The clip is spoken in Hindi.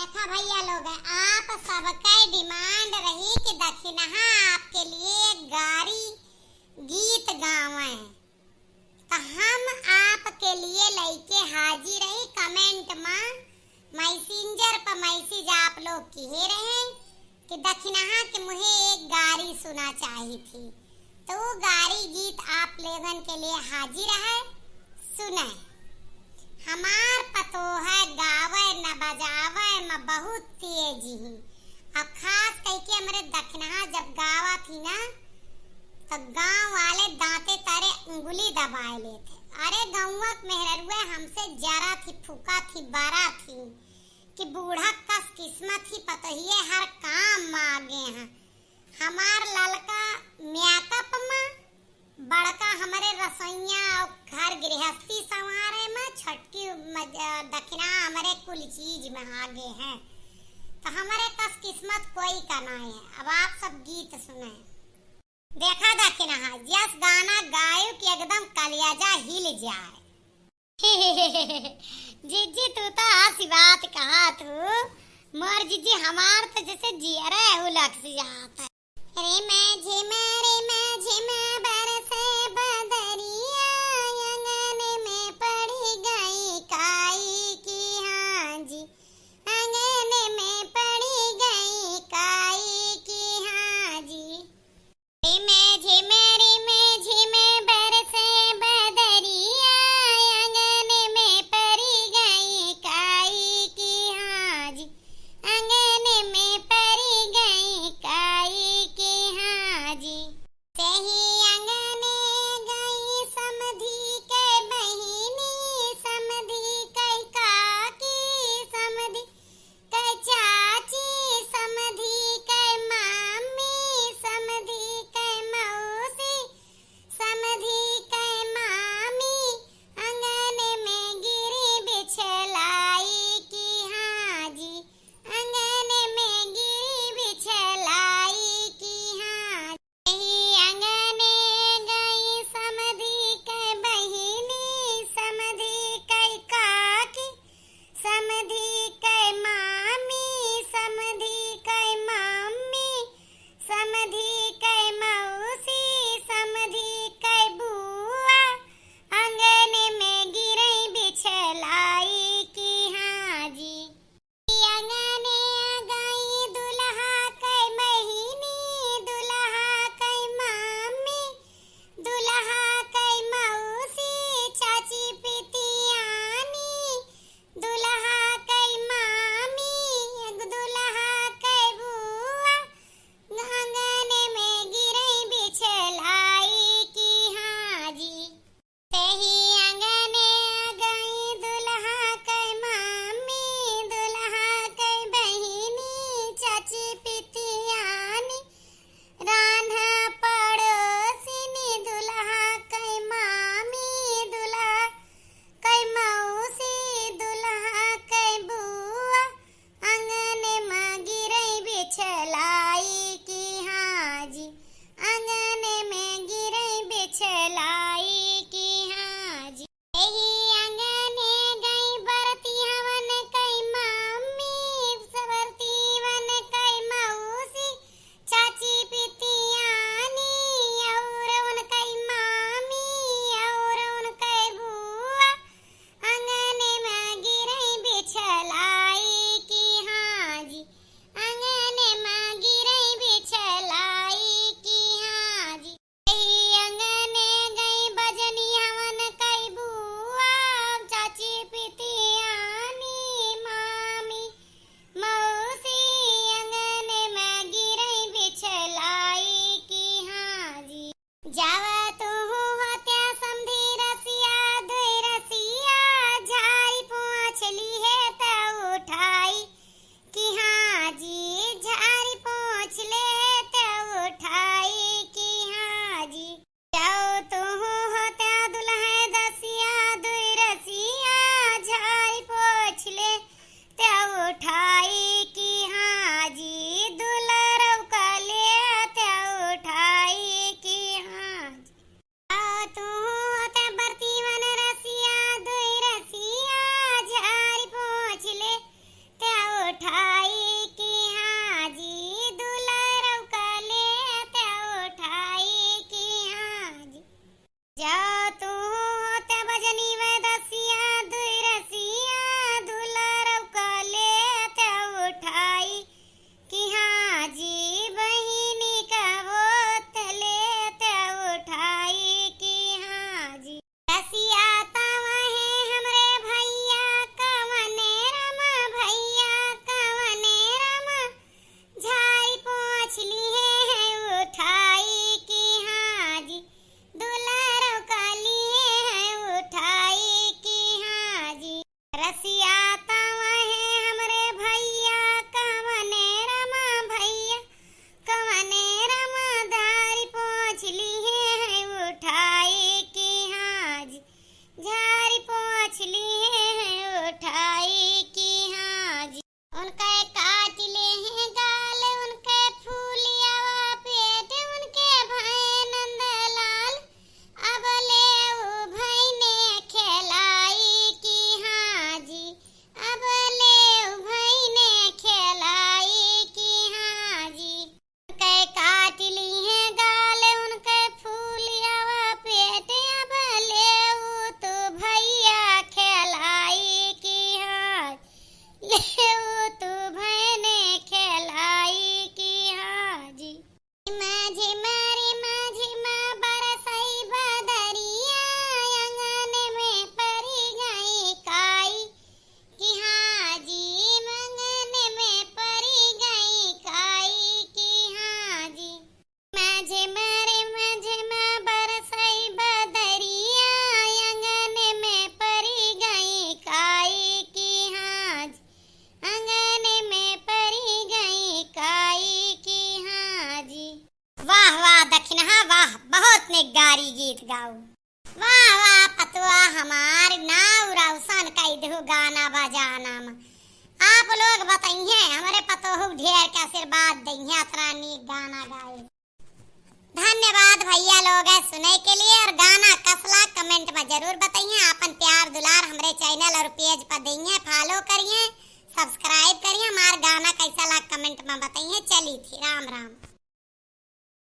देखा भैया लोग, आप सबका डिमांड रही कि दक्षिणहा आपके लिए गारी गीत गावे, तो हम आपके लिए लेके हाजिर रही। कमेंट में मैसेंजर पर मैसेज आप लोग कहे रहे कि दक्षिणहा के मुझे एक गारी सुना चाहिए थी, तो वो गारी गीत आप लोगन के लिए हाजिर है। सुने, हमार पतो है गावे न बजावे में बहुत तेजी ही। अब खास करके हमारे दक्षिणहा जब गावा थी ना, तो गांव वाले दांते तारे उंगली दबाए लेते। अरे गौवा मेहरुआ हमसे जरा थी, फूका थी, बारा थी कि बूढ़ा कस किस्मत ही पतहिए हर काम मांगे हैं। हमार ललका म्याकप में, बड़का हमारे रसोइया और घर गृहस्थी संवारे में, छटकी दक्षिणा हमारे कुल चीज में आगे हैं। तो हमारे कस किस्मत कोई का नहीं है। अब आप सब गीत सुने। देखा दक्षिणा जस गाना गायो कि एकदम कलियाजा हिल जाए। जीजी तू तो हंसी बात कहा तू मोर जीजी, हमार तो जैसे जियरा उलट जाता है। रे मैं झिम बरसे बदरिया, आंगन में पड़ी गई काई की। हाँ जी, आंगन में पड़ी गई काई की। हाँ जी, रे मैं झिम बरसे बदरिया, आंगन में पड़ी गई काई की। हाँ जी, आंगन में पड़ी गई काई की। हाँ जी, सही तू भैने खेलाई की हाजी माझे मारे माझे माँ बरसाई बदरिया आंगन में परी गई काई की हाजी मंगन में परी गई काई की हाजी माझे मारे माझे माँ बरसाई बदरिया आंगन में परी गई काई की हाजी आंगन में परी गई काई की हाजी। वाह वाह दक्षिणा वाह, बहुत निगारी गीत गाओ। वाह वाह पतवा हमार नाव रौशन कई दो गाना बजाना में। आप लोग बताइए हमारे पतोहू ढेर के आशीर्वाद दइए इतना नीक गाना गाए। धन्यवाद भैया लोग है सुने के लिए, और गाना कसला कमेंट में जरूर बताइए। अपन प्यार दुलार हमारे चैनल और पेज पर दइए, फॉलो करिए, सब्सक्राइब करिए। हमारा गाना कैसा लगा कमेंट में बताइए। चली थी राम राम।